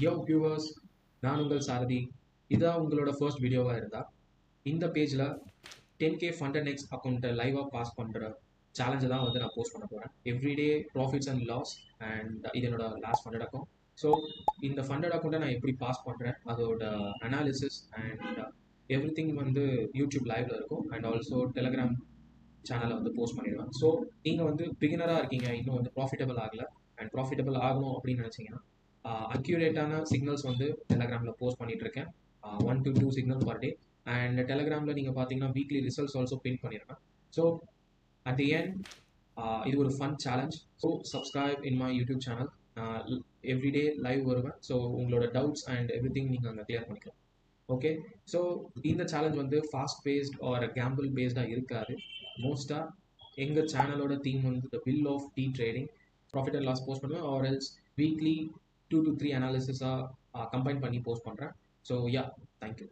யோ viewers, நான் உங்கள் சாரதி. இதான் உங்களோட ஃபர்ஸ்ட் வீடியோவாக இருந்தால் இந்த பேஜில் 10K ஃபண்ட் அண்ட் நெக்ஸ்ட் அக்கௌண்ட்டை லைவாக பாஸ் பண்ணுற சேலஞ்சை தான் வந்து நான் போஸ்ட் பண்ண போகிறேன். Everyday profits and loss and இது என்னோட லாஸ்ட் ஃபண்டட் அக்கௌண்ட். ஸோ இந்த ஃபண்டட் அக்கௌண்ட்டை நான் எப்படி பாஸ் பண்ணுறேன், அதோட அனாலிசிஸ் அண்ட் எவ்ரி திங் வந்து யூடியூப் லைவ்ல இருக்கும் அண்ட் ஆல்சோ டெலகிராம் சேனலை வந்து போஸ்ட் பண்ணிடுவேன். ஸோ நீங்கள் வந்து பிகினராக இருக்கீங்க, இன்னும் வந்து ப்ராஃபிட்டபிள் ஆகலை அண்ட் ப்ராஃபிட்டபிள் ஆகணும் அப்படின்னு நினச்சிங்கன்னா அக்யூரேட்டான சிக்னல்ஸ் வந்து டெலகிராமில் போஸ்ட் பண்ணிட்டு இருக்கேன். 1 to 2 signal per day. And டெலகிராமில் நீங்கள் பார்த்தீங்கன்னா வீக்லி ரிசல்ட்ஸ் ஆல்சோ பின் பண்ணியிருக்கேன். ஸோ அட் தி எண்ட் இது ஒரு fun challenge. So subscribe in my YouTube channel. Everyday live வருவேன். ஸோ உங்களோட டவுட்ஸ் அண்ட் எவ்ரி திங் நீங்கள் அங்கே கிளியர் பண்ணிக்கலாம். ஓகே, ஸோ இந்த சேலஞ்ச் வந்து ஃபாஸ்ட் பேஸ்ட் ஆர் கேம்பிள் பேஸ்டாக இருக்காது. மோஸ்ட்டாக எங்கள் சேனலோட தீம் வந்து the will of tea trading. Profit and loss post பண்ணுவேன் ஆர் எல்ஸ் வீக்லி 2 to 3 அனாலிசிஸாக கம்பைன் பண்ணி போஸ்ட் பண்ணுறேன். So yeah, thank you.